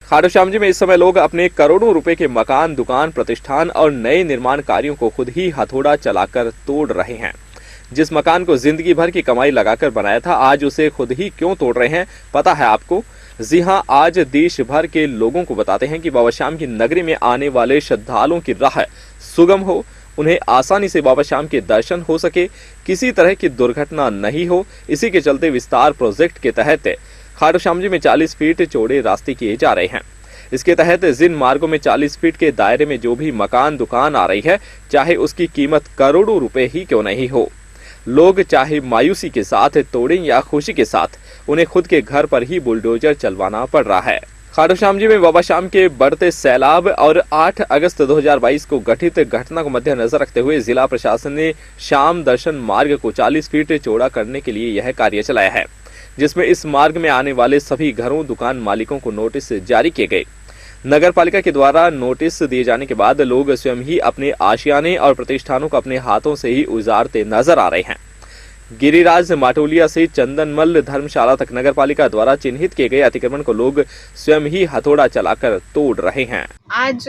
खाटू श्याम जी में इस समय लोग अपने करोड़ों रुपए के मकान, दुकान, प्रतिष्ठान और नए निर्माण कार्यों को खुद ही हथौड़ा चलाकर तोड़ रहे हैं। जिस मकान को जिंदगी भर की कमाई लगाकर बनाया था, आज उसे खुद ही क्यों तोड़ रहे हैं, पता है आपको? जी हां, आज देश भर के लोगों को बताते हैं कि बाबा श्याम की नगरी में आने वाले श्रद्धालुओं की राह सुगम हो, उन्हें आसानी से बाबा श्याम के दर्शन हो सके, किसी तरह की दुर्घटना नहीं हो। इसी के चलते विस्तार प्रोजेक्ट के तहत खाटू श्याम जी में 40 फीट चौड़े रास्ते किए जा रहे हैं। इसके तहत जिन मार्गों में 40 फीट के दायरे में जो भी मकान, दुकान आ रही है, चाहे उसकी कीमत करोड़ों रुपए ही क्यों नहीं हो, लोग चाहे मायूसी के साथ तोड़ें या खुशी के साथ, उन्हें खुद के घर पर ही बुलडोजर चलवाना पड़ रहा है। खाटू श्याम जी में बाबा श्याम के बढ़ते सैलाब और 8 अगस्त 2022 को घटित घटना को मद्देनजर रखते हुए जिला प्रशासन ने श्याम दर्शन मार्ग को 40 फीट चौड़ा करने के लिए यह कार्य चलाया है, जिसमें इस मार्ग में आने वाले सभी घरों, दुकान मालिकों को नोटिस जारी किए गए। नगर पालिका के द्वारा नोटिस दिए जाने के बाद लोग स्वयं ही अपने आशियाने और प्रतिष्ठानों को अपने हाथों से ही उजारते नजर आ रहे हैं। गिरिराज माटोलिया से चंदनमल धर्मशाला तक नगर पालिका द्वारा चिन्हित किए गए अतिक्रमण को लोग स्वयं ही हथौड़ा चलाकर तोड़ रहे हैं। आज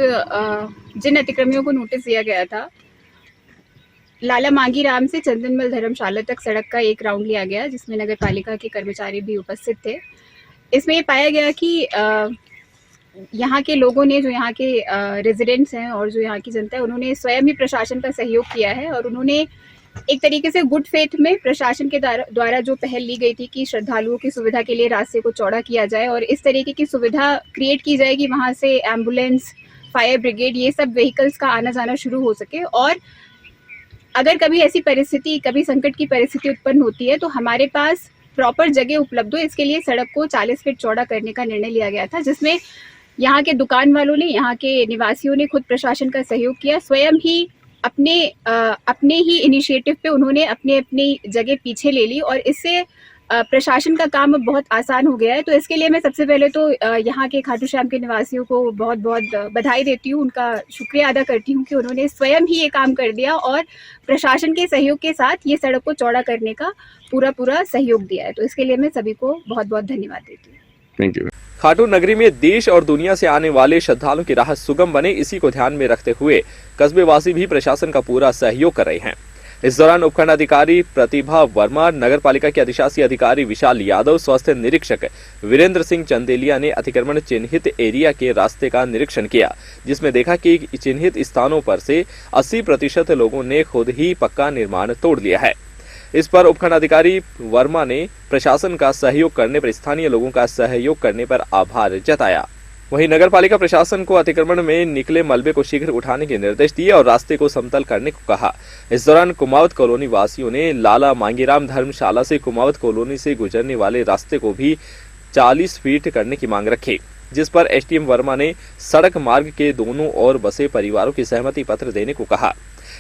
जिन अतिक्रमियों को नोटिस दिया गया था, लाला मांगी राम से चंदनमल धर्मशाला तक सड़क का एक राउंड लिया गया, जिसमें नगर पालिका के कर्मचारी भी उपस्थित थे। इसमें ये पाया गया कि यहाँ के लोगों ने, जो यहाँ के रेजिडेंट्स हैं और जो यहाँ की जनता है, उन्होंने स्वयं ही प्रशासन का सहयोग किया है और उन्होंने एक तरीके से गुड फेथ में प्रशासन के द्वारा जो पहल ली गई थी कि श्रद्धालुओं की सुविधा के लिए रास्ते को चौड़ा किया जाए और इस तरीके की सुविधा क्रिएट की जाए कि वहाँ से एम्बुलेंस, फायर ब्रिगेड, ये सब व्हीकल्स का आना जाना शुरू हो सके। और अगर कभी ऐसी परिस्थिति, कभी संकट की परिस्थिति उत्पन्न होती है तो हमारे पास प्रॉपर जगह उपलब्ध हो, इसके लिए सड़क को 40 फीट चौड़ा करने का निर्णय लिया गया था, जिसमें यहाँ के दुकान वालों ने, यहाँ के निवासियों ने खुद प्रशासन का सहयोग किया। स्वयं ही अपने ही इनिशिएटिव पे उन्होंने अपनी जगह पीछे ले ली और इससे प्रशासन का काम अब बहुत आसान हो गया है। तो इसके लिए मैं सबसे पहले तो यहाँ के खाटू श्याम के निवासियों को बहुत बहुत बधाई देती हूँ, उनका शुक्रिया अदा करती हूँ कि उन्होंने स्वयं ही ये काम कर दिया और प्रशासन के सहयोग के साथ ये सड़क को चौड़ा करने का पूरा सहयोग दिया है। तो इसके लिए मैं सभी को बहुत बहुत धन्यवाद देती हूँ। Thank you. खाटू नगरी में देश और दुनिया से आने वाले श्रद्धालुओं की राह सुगम बने, इसी को ध्यान में रखते हुए कस्बेवासी भी प्रशासन का पूरा सहयोग कर रहे हैं। इस दौरान उपखंड अधिकारी प्रतिभा वर्मा, नगर पालिका के अधिशासी अधिकारी विशाल यादव, स्वास्थ्य निरीक्षक वीरेंद्र सिंह चंदेलिया ने अतिक्रमण चिन्हित एरिया के रास्ते का निरीक्षण किया, जिसमें देखा कि चिन्हित स्थानों पर से 80% लोगों ने खुद ही पक्का निर्माण तोड़ लिया है। इस पर उपखंड अधिकारी वर्मा ने प्रशासन का सहयोग करने पर, स्थानीय लोगों का सहयोग करने पर आभार जताया। वहीं नगर पालिका प्रशासन को अतिक्रमण में निकले मलबे को शीघ्र उठाने के निर्देश दिए और रास्ते को समतल करने को कहा। इस दौरान कुमावत कॉलोनी वासियों ने लाला मांगीराम धर्मशाला से कुमावत कॉलोनी से गुजरने वाले रास्ते को भी 40 फीट करने की मांग रखी, जिस पर एसडीएम वर्मा ने सड़क मार्ग के दोनों ओर बसे परिवारों की सहमति पत्र देने को कहा।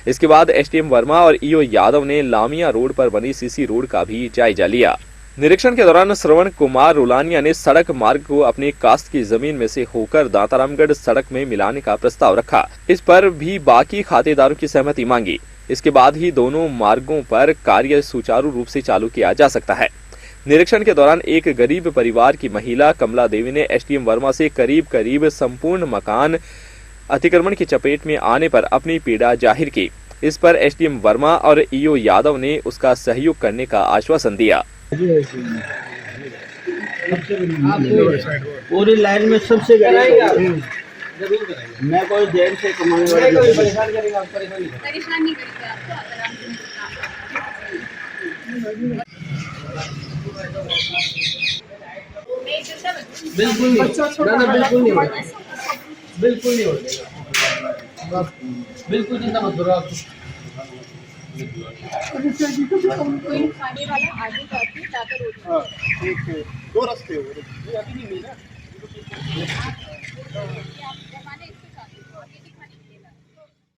इसके बाद एसडीएम वर्मा और ईओ यादव ने लामिया रोड पर बनी सीसी रोड का भी जायजा लिया। निरीक्षण के दौरान श्रवण कुमार रुलानिया ने सड़क मार्ग को अपनी कास्त की जमीन में से होकर दातारामगढ़ सड़क में मिलाने का प्रस्ताव रखा। इस पर भी बाकी खातेदारों की सहमति मांगी। इसके बाद ही दोनों मार्गों पर कार्य सुचारू रूप से चालू किया जा सकता है। निरीक्षण के दौरान एक गरीब परिवार की महिला कमला देवी ने एसडीएम वर्मा से करीब संपूर्ण मकान अतिक्रमण की चपेट में आने पर अपनी पीड़ा जाहिर की। इस पर एसडीएम वर्मा और ईओ यादव ने उसका सहयोग करने का आश्वासन दिया। पूरी लाइन में सबसे मैं कोई जेल से कमाने वाला परेशान नहीं करेंगे आपको, आराम से बिल्कुल नहीं होगा, बिल्कुल चिंता मत करो आप। कोई खाने वाला आगे जाके जाकर एक 2 रास्ते हो, अभी नहीं मिला।